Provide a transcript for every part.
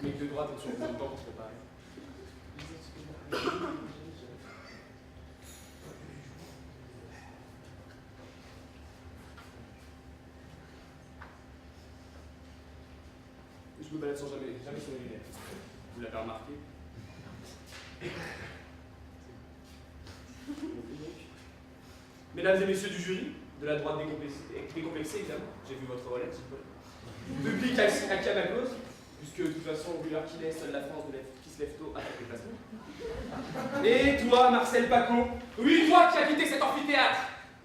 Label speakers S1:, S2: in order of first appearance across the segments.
S1: Mais de droite ont toujours besoin de temps pour se préparer. Je me balade sans jamais sur les lunettes. Vous l'avez remarqué. Mesdames et messieurs du jury, de la droite décomplexée évidemment, j'ai vu votre relais, s'il vous plaît. Public acclame à cause, puisque de toute façon, vu l'heure qu'il est, seule la France qui se lève tôt attaque les placements. Et toi, Marcel Paco, oui, toi qui as quitté cet amphithéâtre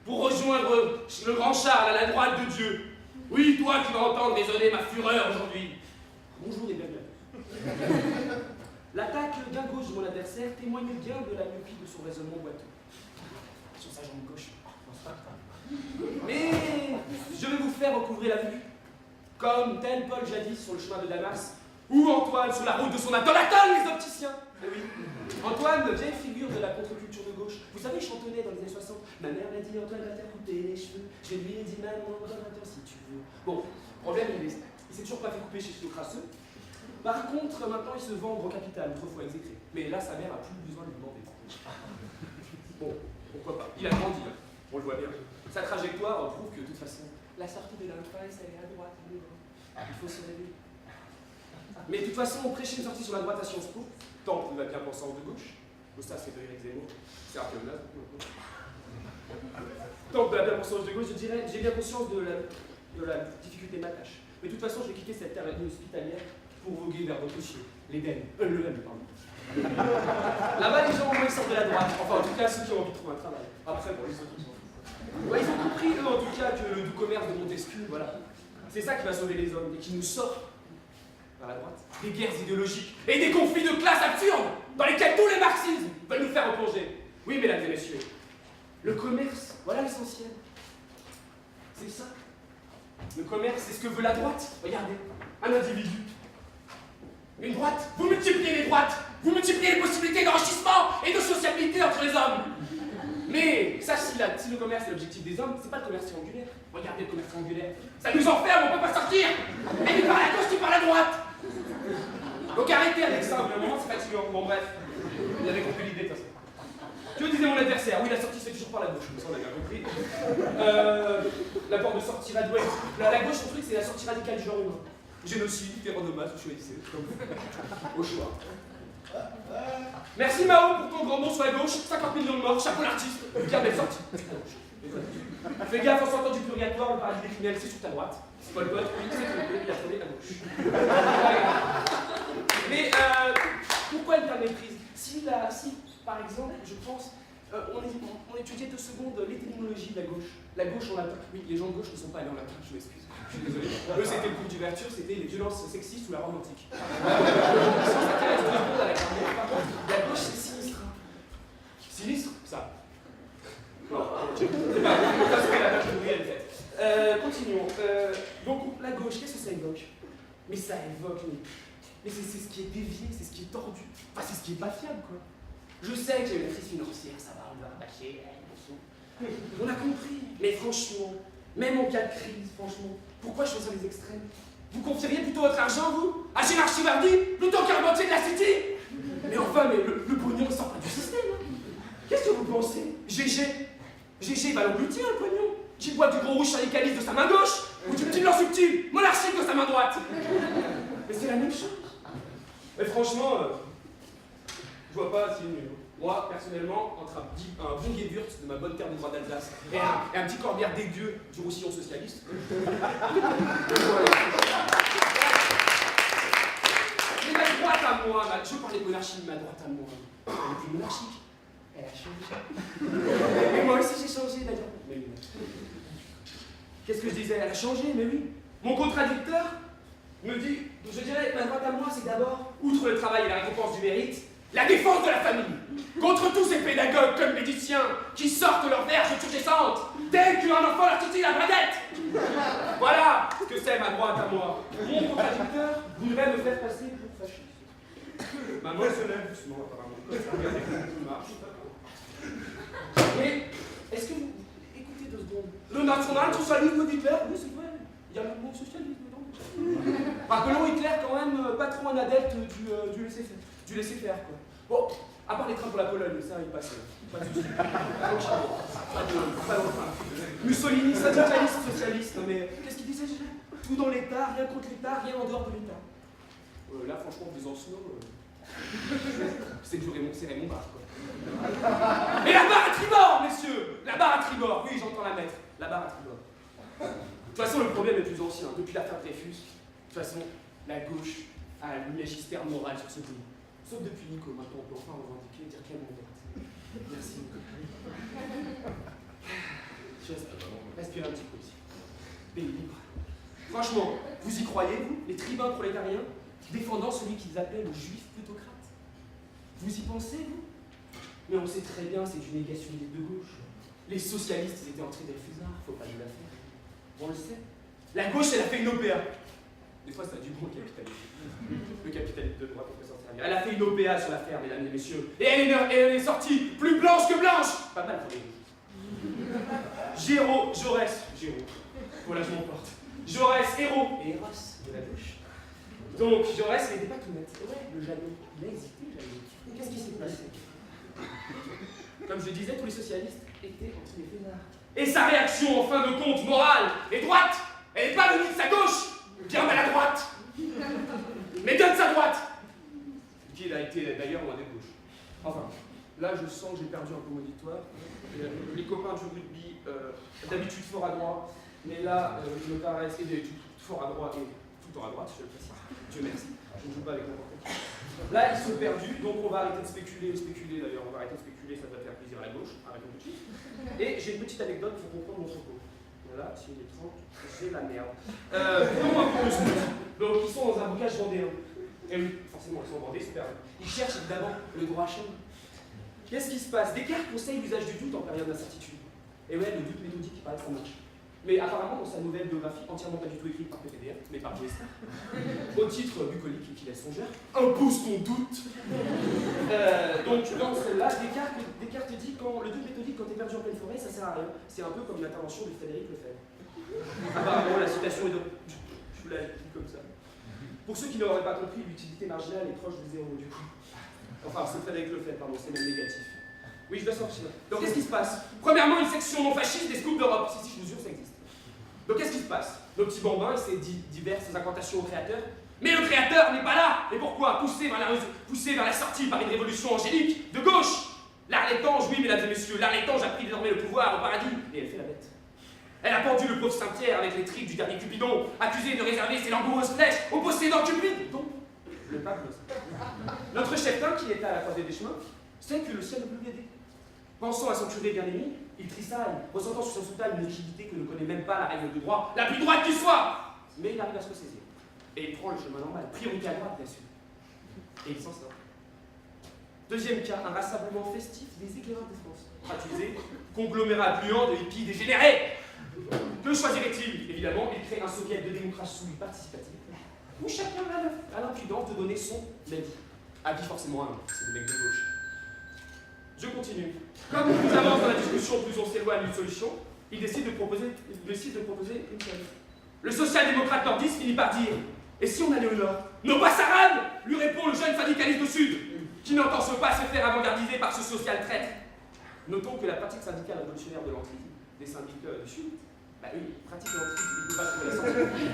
S1: pour rejoindre le grand Charles à la droite de Dieu. Oui, toi qui vas entendre résonner ma fureur aujourd'hui. Bonjour et bienvenue. L'attaque d'un gauche de mon adversaire témoigne bien de la myopie de son raisonnement boiteux. Sur sa jambe gauche. Mais je vais vous faire recouvrir la vue, comme tel Paul jadis sur le chemin de Damas, ou Antoine sur la route de son atole, les opticiens. Eh oui, Antoine, vieille figure de la contre-culture de gauche. Vous savez, il chantonnait dans les années 60. Ma mère m'a dit, Antoine va te faire couper les cheveux. Je lui ai dit, maman, donne-toi si tu veux. Bon, problème, il s'est toujours pas fait couper chez ce crasseux. Par contre, maintenant, il se vend au capital, autrefois exécré. Mais là, sa mère a plus besoin de lui demander. Bon, pourquoi pas. Il a grandi, hein. On le voit bien. Sa trajectoire prouve que, de toute façon, la sortie de l'impasse, elle est à droite. Il faut se réveiller. Mais de toute façon, prêcher une sortie sur la droite à Sciences Po, tant de la bien-pensance de gauche, ça c'est de Éric Zemmour, c'est archéologue. Tant de la bien-pensance de gauche, je dirais, j'ai bien conscience de la difficulté de ma tâche. Mais de toute façon, je vais quitter cette terre hospitalière pour voguer vers votre ciel, l'Éden, pardon. Là-bas, les gens, au moins, ils sortent de la droite. Enfin, en tout cas, ceux qui ont envie de trouver un travail. Après, pour les autres, ils sont. Ouais, ils ont compris, eux, en tout cas, que le doux commerce de Montesquieu, voilà. C'est ça qui va sauver les hommes et qui nous sort vers la droite. Des guerres idéologiques et des conflits de classe absurdes dans lesquels tous les marxismes veulent nous faire replonger. Oui, mesdames et messieurs, le commerce, voilà l'essentiel. C'est ça. Le commerce, c'est ce que veut la droite. Regardez, un individu. Une droite, vous multipliez les droites, vous multipliez les possibilités d'enrichissement et de sociabilité entre les hommes. Mais ça, si le commerce est l'objectif des hommes, c'est pas le commerce triangulaire. Regardez le commerce triangulaire. Ça nous enferme, on peut pas sortir. Et il parle à gauche, tu parles à droite. Donc arrêtez avec ça, au moment c'est fatigant. Bon bref, vous avez compris l'idée de toute façon. Que disait mon adversaire? Oui, la sortie se fait toujours par la gauche, ça on a bien compris. La porte de sortie radicale. La gauche, son truc, c'est la sortie radicale du genre humain. Génocide, terronomase, vous choisissez, comme vous. Au choix. Merci Mao pour ton grand nom sur la gauche, 50 millions de morts, chapeau l'artiste, bien belle sortie. Fais gaffe, en sortant du purgatoire, le paradis des criminels, c'est sur ta droite. Paul Pot, oui, c'est trompé, il a tourné à gauche. Mais pourquoi une telle méprise? Si, par exemple, je pense, on étudiait 2 secondes l'étymologie de la gauche. La gauche en latin. Oui, les gens de gauche ne sont pas allés en latin, je m'excuse. Je suis désolé. Eux, c'était le cours d'ouverture, c'était les violences sexistes ou la Rome antique. La gauche, c'est sinistre. Sinistre, ça. Non, c'est pas ça, c'est la gauche ouvrière, en fait. Continuons. Donc, la gauche, qu'est-ce que ça évoque? Mais ça évoque, mais c'est ce qui est dévié, c'est ce qui est tordu. Enfin, c'est ce qui est pas fiable, quoi. Je sais qu'il y a une crise financière, ça va, on va bâcher, on a compris. Mais franchement, même en cas de crise, franchement, pourquoi choisir les extrêmes? Vous confieriez plutôt votre argent, vous, à Gérard Chivardi, plutôt qu'un banquier de la City? Mais enfin, le pognon ne sort pas du système. Hein. Qu'est-ce que vous pensez? GG va l'engloutir, le pognon. Qu'il boit du gros rouge syndicaliste de sa main gauche, ou du petit blanc subtil, monarchique de sa main droite. Mais c'est la même chose. Mais franchement, je vois pas si mieux. Moi, personnellement, entre un bon Guévurt de ma bonne terre de droit d'Alsace et un petit Corbière dégueu du Roussillon socialiste. Mais ma droite à moi, je parlais de monarchie, ma droite à moi, elle est plus monarchique. Elle a changé. Et moi aussi j'ai changé d'ailleurs. Mais oui. Qu'est-ce que je disais? Elle a changé, mais oui. Mon contradicteur me dit, je dirais, ma droite à moi, c'est d'abord, outre le travail et la récompense du mérite, la défense de la famille. Contre tous ces pédagogues comme médiciens qui sortent leurs verges turgescentes dès qu'un enfant leur titille la bradette. Voilà ce que c'est ma droite à moi. Mon contradicteur voudrait me faire passer pour fasciste. Ma main se lève doucement, apparemment. Regardez comment tout marche. Mais, est-ce que vous... Écoutez 2 secondes. Le national-socialisme d'Hitler? Oui, c'est vrai. Il y a le mot socialisme dedans. Rappelons Hitler quand même pas trop un adepte du laisser-faire, quoi. Bon, à part les trains pour la Pologne, ça il passe. Pas de soucis. Pas longtemps. Mussolini, syndicaliste, socialiste, mais qu'est-ce qu'il disait déjà? Tout dans l'État, rien contre l'État, rien en dehors de l'État. Là, franchement, Besançon, c'est Raymond Barre, quoi. Et la barre à tribord, messieurs! La barre à tribord, oui, j'entends la mettre. La barre à tribord. De toute façon, le problème est plus ancien. Depuis l'affaire Dreyfus, de toute façon, la gauche a un magistère moral sur ce pays. Sauf depuis Nico, maintenant on peut enfin revendiquer et dire qu'elle est droite. Merci Nico. Je respire un petit peu aussi. Pays libre. Franchement, vous y croyez, vous, les tribuns prolétariens, défendant celui qu'ils appellent le juif plutocrate? Vous y pensez, vous? Mais on sait très bien, c'est une négation de gauche. Les socialistes étaient entrés dans le fusard, faut pas nous la faire. On le sait. La gauche, elle a fait une OPA. Des fois, ça a du bon capitalisme. Le capitalisme de droite, on peut s'en servir. Elle a fait une OPA sur l'affaire, mesdames et messieurs. Et elle est sortie plus blanche que blanche. Pas mal pour les gauches. Jaurès, voilà, je m'emporte. Jaurès, héros et Eros de la gauche. Donc, Jaurès, il n'était pas tout net. Ouais, le Janot. Il a hésité, Janot. Qu'est-ce qui s'est passé? Comme je disais, tous les socialistes étaient entre les fêtards. Et sa réaction, en fin de compte, morale et droite, elle n'est pas venue de sa gauche, bien mal à droite, mais bien de sa droite, qui a été d'ailleurs loin des gauches. Enfin, là, je sens que j'ai perdu un peu mon auditoire. Les copains du rugby, d'habitude fort à droite, mais là, il me paraît essayer d'être fort à droite et tout le temps à droite, je le précise. Dieu merci, je ne joue pas avec n'importe qui. Là, ils sont perdus, donc on va arrêter de spéculer d'ailleurs, on va arrêter de spéculer, ça va faire plaisir à la gauche, arrêtons tout de suite. Et j'ai une petite anecdote pour comprendre mon propos. Voilà, si il est 30, j'ai la merde. Prenons un peu le scout. Donc, ils sont dans un bocage vendéen. Et oui, forcément, ils sont en Vendée, super. Ils cherchent évidemment le droit à chemin. Qu'est-ce qui se passe? Descartes conseille l'usage du doute en période d'incertitude. Et ouais, le doute méthodique, il paraît que ça marche. Mais apparemment, dans sa nouvelle biographie, entièrement pas du tout écrite par PPDR, mais par Joesta, au titre bucolique et qui laisse songeur, impose ton doute. Donc, dans celle-là, Descartes dit quand le doute méthodique, quand t'es perdu en pleine forêt, ça sert à rien. C'est un peu comme l'intervention de Frédéric Lefebvre. Apparemment, la citation est de. Je vous la dis comme ça. Pour ceux qui n'auraient pas compris, l'utilité marginale est proche de zéro, du coup. Enfin, c'est Frédéric Lefebvre, pardon, c'est même négatif. Oui, je dois sortir. Donc, qu'est-ce qui se passe? Premièrement, une section non fasciste des scouts d'Europe. Si, je vous jure, ça existe. Donc, qu'est-ce qui se passe? Nos petits bambins et ses diverses incantations au créateur. Mais le créateur n'est pas là. Et pourquoi? Poussé vers la sortie par une révolution angélique de gauche. L'Arlétange, oui, mesdames et messieurs, l'Arlétange a pris désormais le pouvoir au paradis. Et elle fait la bête. Elle a pendu le pauvre Saint-Pierre avec les tricks du dernier Cupidon, accusé de réserver ses langoureuses flèches au possédant Cupide. Donc, le pape le sait. Notre cheftain, qui était à la croisée des chemins, sait que le ciel ne peut l'aider. Pensant à son curé bien-aimé, il tressaille, ressentant sur son soutane une rigidité que ne connaît même pas la règle de droit, la plus droite qui soit. Mais il arrive à se ressaisir. Et il prend le chemin normal, priorité à droite, bien sûr. Et il s'en sort. Deuxième cas, un rassemblement festif des éclaireurs de France. Traduisez, conglomérat puant de hippies dégénérés. Que choisirait-il? Évidemment, il crée un soviet de démocratie participative, où chacun a l'impudence de donner son avis. Avis forcément un, c'est des mecs de gauche. Je continue. Comme plus avance dans la discussion, plus on s'éloigne d'une solution, il décide de proposer une seule. Le social-démocrate nordiste finit par dire « Et si on allait au nord ?»« Nos passarades !» lui répond le jeune syndicaliste du Sud, qui n'entend pas se faire avant-gardiser par ce social traître. Notons que la pratique syndicale révolutionnaire de l'entreprise des syndicats du Sud, bah oui, pratique l'entreprise, il ne peut pas trouver la sortie.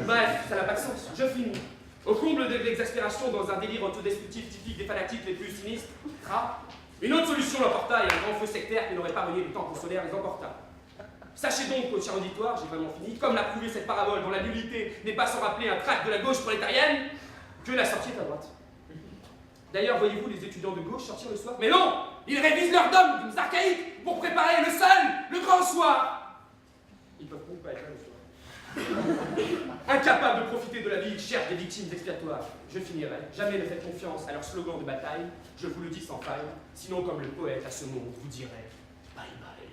S1: Bref, ça n'a pas de sens. Je finis. Au comble de l'exaspération dans un délire autodestructif typique des fanatiques les plus sinistres, une autre solution l'emporta et un grand feu sectaire qui n'aurait pas renié le temple solaire les emporta. Sachez donc, au cher auditoire, j'ai vraiment fini, comme l'a prouvé cette parabole dont la nullité n'est pas sans rappeler un tract de la gauche prolétarienne, que la sortie est à droite. D'ailleurs, voyez-vous les étudiants de gauche sortir le soir? Mais non! Ils révisent leurs dogmes archaïques pour préparer le seul, le grand soir! Ils peuvent pas être là le soir. Incapables de profiter de la vie, ils cherchent des victimes expiatoires. Je finirai. Jamais ne faites confiance à leur slogan de bataille. Je vous le dis sans faille. Sinon, comme le poète à ce monde vous dirait bye bye.